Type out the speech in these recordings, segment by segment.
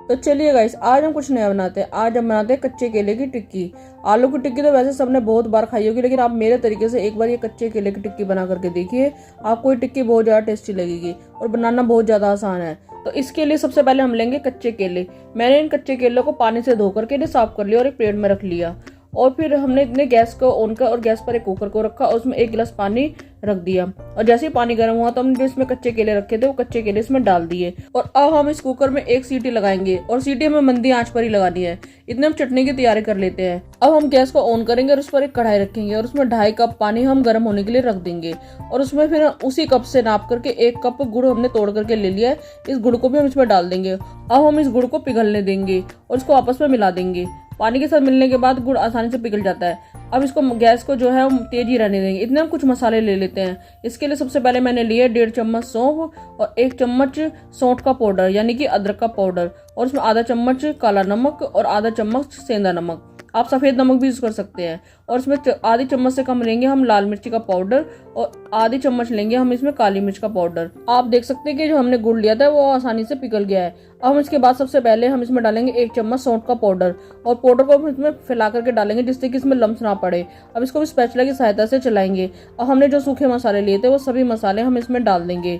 तो चलिए गाइस, आज हम कुछ नया बनाते हैं। आज हम बनाते हैं कच्चे केले की टिक्की। आलू की टिक्की तो वैसे सबने बहुत बार खाई होगी, लेकिन आप मेरे तरीके से एक बार ये कच्चे केले की टिक्की बना करके देखिए। आपको ये टिक्की बहुत ज़्यादा टेस्टी लगेगी और बनाना बहुत ज़्यादा आसान है। तो इसके लिए सबसे पहले हम लेंगे कच्चे केले। मैंने इन कच्चे केलों को पानी से धो करके इन्हें साफ कर लिया और एक प्लेट में रख लिया। और फिर हमने इतने गैस को ऑन कर और गैस पर एक कुकर को रखा और उसमें 1 गिलास पानी रख दिया। और जैसे ही पानी गर्म हुआ तो हमने जो इसमें कच्चे केले रखे थे वो कच्चे केले इसमें डाल दिए। और अब हम इस कुकर में 1 सीटी लगाएंगे और सीटी हमें मंदी आंच पर ही लगानी है। इतने हम चटनी की तैयारी कर लेते हैं। अब हम गैस को ऑन करेंगे और उस पर एक कढ़ाई रखेंगे और उसमें 2.5 कप पानी हम गर्म होने के लिए रख देंगे। और उसमें फिर उसी कप से नाप करके 1 कप गुड़ हमने तोड़ करके ले लिया है। इस गुड़ को भी हम इसमें डाल देंगे। अब हम इस गुड़ को पिघलने देंगे और इसको आपस में मिला देंगे। पानी के साथ मिलने के बाद गुड़ आसानी से पिघल जाता है। अब इसको गैस को जो है हम तेज ही रहने देंगे। इतने हम कुछ मसाले ले लेते हैं। इसके लिए सबसे पहले मैंने लिए 1.5 चम्मच सौंफ और 1 चम्मच सौंठ का पाउडर यानी कि अदरक का पाउडर, और उसमें आधा चम्मच काला नमक और आधा चम्मच सेंधा नमक। आप सफेद नमक भी यूज कर सकते हैं। और इसमें आधी चम्मच से कम लेंगे हम लाल मिर्ची का पाउडर और आधी चम्मच लेंगे हम इसमें काली मिर्च का पाउडर। आप देख सकते हैं कि जो हमने गुड़ लिया था वो आसानी से पिघल गया है। अब हम इसके बाद सबसे पहले हम इसमें डालेंगे 1 चम्मच सौंठ का पाउडर और पाउडर को हम इसमें फैला करके डालेंगे जिससे कि इसमें लम्स ना पड़े। अब इसको भी स्पैचुला की सहायता से चलाएंगे। अब हमने जो सूखे मसाले लिए थे वो सभी मसाले हम इसमें डाल देंगे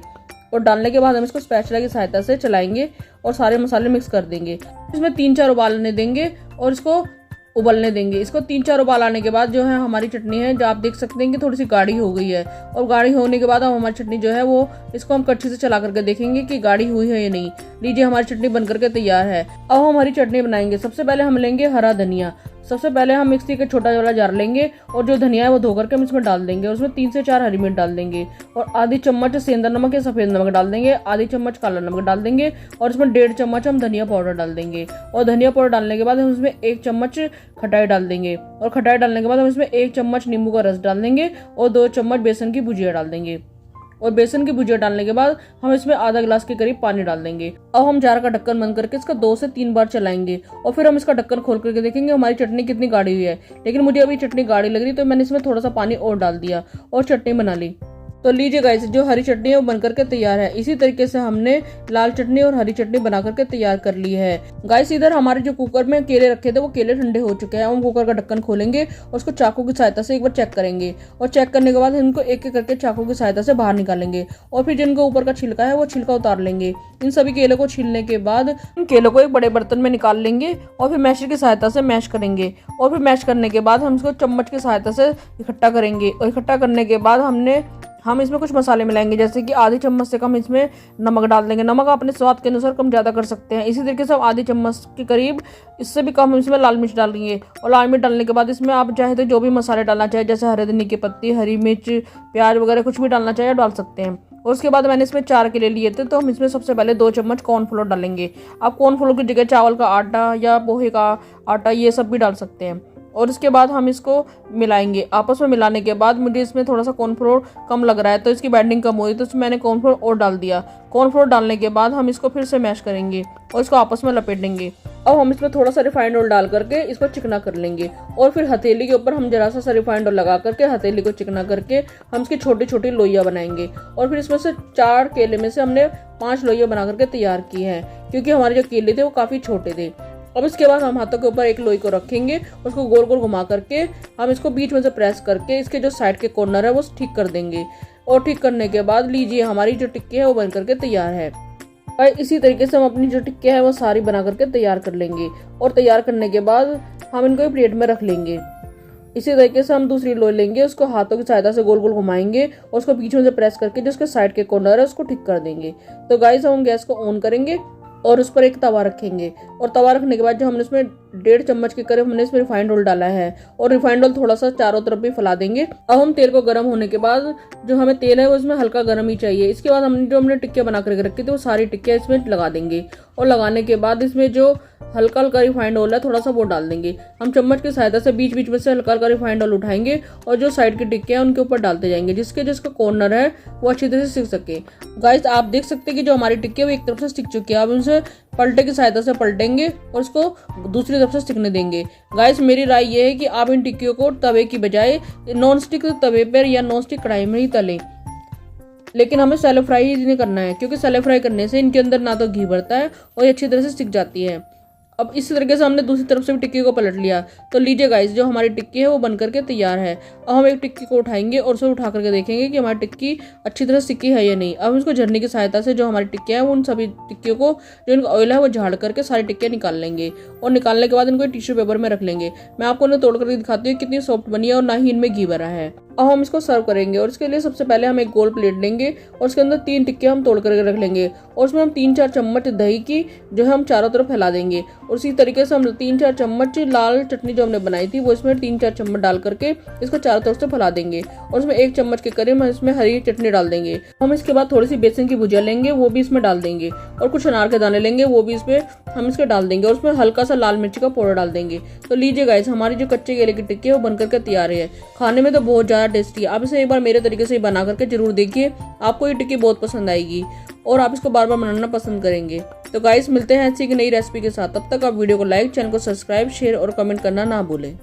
और डालने के बाद हम इसको स्पैचुला की सहायता से चलाएंगे और सारे मसाले मिक्स कर देंगे। इसमें 3-4 उबाल आने देंगे और इसको उबलने देंगे। इसको 3-4 उबाल आने के बाद जो है हमारी चटनी है, जो आप देख सकते हैं कि थोड़ी सी गाढ़ी हो गई है। और गाढ़ी होने के बाद हम हमारी चटनी जो है वो इसको हम कच्ची से चला करके देखेंगे कि गाढ़ी हुई है या नहीं। लीजिए, हमारी चटनी बन करके तैयार है। अब हम हमारी चटनी बनाएंगे। सबसे पहले हम लेंगे हरा धनिया। सबसे पहले हम मिक्सी के छोटा वाला जार लेंगे और जो धनिया है वो धो करके हम इसमें डाल देंगे। उसमें 3 से 4 हरी मिर्च डाल देंगे और आधी चम्मच सेंधा नमक या सफेद नमक डाल देंगे, आधी चम्मच काला नमक डाल देंगे और इसमें 1.5 चम्मच हम धनिया पाउडर डाल देंगे। और धनिया पाउडर डालने के बाद हम इसमें 1 चम्मच खटाई डाल देंगे और खटाई डालने के बाद हम इसमें 1 चम्मच नींबू का रस डाल देंगे और 2 चम्मच बेसन की भुजिया डाल देंगे। और बेसन की भुजिया डालने के बाद हम इसमें आधा गिलास के करीब पानी डाल देंगे। अब हम जार का ढक्कन बंद करके इसका 2 से 3 बार चलाएंगे और फिर हम इसका ढक्कन खोल करके देखेंगे हमारी चटनी कितनी गाढ़ी हुई है। लेकिन मुझे अभी चटनी गाढ़ी लग रही तो मैंने इसमें थोड़ा सा पानी और डाल दिया और चटनी बना ली। तो लीजिए गाइस, जो हरी चटनी है वो बन करके तैयार है। इसी तरीके से हमने लाल चटनी और हरी चटनी बना करके तैयार कर ली है। गाइस, इधर हमारे जो कुकर में केले रखे थे वो केले ठंडे हो चुके हैं। हम कुकर का ढक्कन खोलेंगे और उसको चाकू की सहायता से एक बार चेक करेंगे और चेक करने के बाद इनको एक एक करके चाकू की सहायता से बाहर निकालेंगे और फिर जिनको ऊपर का छिलका है वो छिलका उतार लेंगे। इन सभी केलों को छीलने के बाद इन केलों को एक बड़े बर्तन में निकाल लेंगे और फिर मैशर की सहायता से मैश करेंगे। और फिर मैश करने के बाद हम इसको चम्मच की सहायता से इकट्ठा करेंगे और इकट्ठा करने के बाद हम इसमें कुछ मसाले मिलाएंगे, जैसे कि आधी चम्मच से कम इसमें नमक डाल देंगे। नमक अपने स्वाद के अनुसार कम ज़्यादा कर सकते हैं। इसी तरीके से हम आधी चम्मच के करीब इससे भी कम इसमें लाल मिर्च डालेंगे। और लाल मिर्च डालने के बाद इसमें आप चाहे तो जो भी मसाले डालना चाहे, जैसे हरे धनिया की पत्ती, हरी मिर्च, प्याज वगैरह कुछ भी डालना चाहे डाल सकते हैं। और उसके बाद मैंने इसमें 4 केले लिए थे तो हम इसमें सबसे पहले 2 चम्मच कॉर्नफ्लोर डालेंगे। आप कॉर्नफ्लोर की जगह चावल का आटा या पोहे का आटा ये सब भी डाल सकते हैं। और इसके बाद हम इसको मिलाएंगे। आपस में मिलाने के बाद मुझे इसमें थोड़ा सा कॉर्नफ्लोर कम लग रहा है तो इसकी बाइंडिंग कम हो रही, तो इसमें मैंने कॉर्नफ्लोर और डाल दिया। कॉर्नफ्लोर डालने के बाद हम इसको फिर से मैश करेंगे और इसको आपस में लपेट देंगे। अब हम इसमें थोड़ा सा रिफाइंड ऑयल डाल करके इसको चिकना कर लेंगे और फिर हथेली के ऊपर हम जरा सा रिफाइंड ऑयल लगा करके हथेली को चिकना करके हम इसकी छोटी छोटी लोइयां बनाएंगे। और फिर इसमें से 4 केले में से हमने 5 लोइयां बना करके तैयार की हैं, क्योंकि हमारे जो केले थे वो काफ़ी छोटे थे। अब इसके बाद हम हाथों के ऊपर एक लोई को रखेंगे, उसको गोल गोल घुमा करके हम इसको बीच में से प्रेस करके इसके जो साइड के कॉर्नर है वो ठीक कर देंगे। और ठीक करने के बाद लीजिए, हमारी जो टिक्की है वो बन करके तैयार है। और इसी तरीके से हम अपनी जो टिक्की है वो सारी बना करके तैयार कर लेंगे। और तैयार करने के बाद हम इनको एक प्लेट में रख लेंगे। इसी तरीके से हम दूसरी लोई लेंगे, उसको हाथों की सहायता से गोल गोल घुमाएंगे और उसको बीच में से प्रेस करके जो उसके साइड के कॉर्नर है उसको ठीक कर देंगे। तो गाइस, हम गैस को ऑन करेंगे और उस पर एक तवा रखेंगे और तवा रखने के बाद जो हमने उसमें 1.5 चम्मच के करीब हमने इसमें रिफाइंड ऑयल डाला है और रिफाइंड ऑयल थोड़ा सा चारों तरफ भी फैला देंगे। अब हम तेल को गर्म होने के बाद जो हमें तेल है वो इसमें हल्का गर्म ही चाहिए। इसके बाद हमने टिक्कियाँ बना करके रखी थी वो सारी टिक्कियाँ इसमें लगा देंगे और लगाने के बाद इसमें जो हल्का हल्का रिफाइंड ऑयल है थोड़ा सा वो डाल देंगे। हम चम्मच की सहायता से बीच बीच में से हल्का हल्का रिफाइंड ऑयल उठाएंगे और जो साइड की टिक्कियाँ हैं उनके ऊपर डालते जाएंगे, जिसका कॉर्नर है वो अच्छी तरह से सिक सके। गाइस, आप देख सकते हैं कि जो हमारी टिक्की है वो एक तरफ से सिक चुकी है। अब उनसे पलटे की सहायता से पलटेंगे और उसको दूसरी तरफ से सिकने देंगे। गाइस, मेरी राय ये है कि आप इन टिक्कियों को तवे की बजाय नॉन स्टिक तवे पर या नॉन स्टिक कढ़ाई में ही तलें। लेकिन हमें सैलो फ्राई ही नहीं करना है, क्योंकि सैलो फ्राई करने से इनके अंदर ना तो घी भरता है और ये अच्छी तरह से सिक जाती है। अब इसी तरीके से हमने दूसरी तरफ से भी टिक्की को पलट लिया। तो लीजिए गाइस, जो हमारी टिक्की है वो बन करके तैयार है। अब हम एक टिक्की को उठाएंगे और उसे उठा करके देखेंगे कि हमारी टिक्की अच्छी तरह सिक्की है या नहीं। अब हम इसको झरने की सहायता से जो हमारी टिक्कियाँ हैं उन सभी टिक्कियों को, जो इनका ऑयल है वो झाड़ करके सारी टिक्कियाँ निकाल लेंगे और निकालने के बाद इनको टिश्यू पेपर में रख लेंगे। मैं आपको उन्हें तोड़ करके दिखाती हूँ कितनी सॉफ्ट बनी है और ना ही इनमें घी भरा है। अब हम इसको सर्व करेंगे और इसके लिए सबसे पहले हम एक गोल प्लेट लेंगे और उसके अंदर 3 टिक्कियाँ हम तोड़ करके रख लेंगे और उसमें हम 3-4 चम्मच दही की जो है हम चारों तरफ फैला देंगे। और इसी तरीके से हम 3-4 चम्मच लाल चटनी जो हमने बनाई थी वो इसमें 3-4 चम्मच डाल करके इसको चारों तरफ से फैला देंगे और उसमें 1 चम्मच के करीब हम इसमें हरी चटनी डाल देंगे। हम इसके बाद थोड़ी सी बेसन की भुजिया लेंगे, वो भी इसमें डाल देंगे और कुछ अनार के दाने लेंगे, वो भी इसमें हम इसके डाल देंगे और उसमें हल्का सा लाल मिर्ची का पाउडर डाल देंगे। तो लीजिए गाइस, हमारी जो कच्चे केले की टिक्की है वो बनकर के तैयार है। खाने में तो बहुत ज़्यादा टेस्टी है। आप इसे एक बार मेरे तरीके से बना करके जरूर देखिए, आपको ये टिक्की बहुत पसंद आएगी और आप इसको बार बार बनाना पसंद करेंगे। तो गाइस, मिलते हैं ऐसी एक नई रेसिपी के साथ। तब तक आप वीडियो को लाइक, चैनल को सब्सक्राइब, शेयर और कमेंट करना ना भूलें।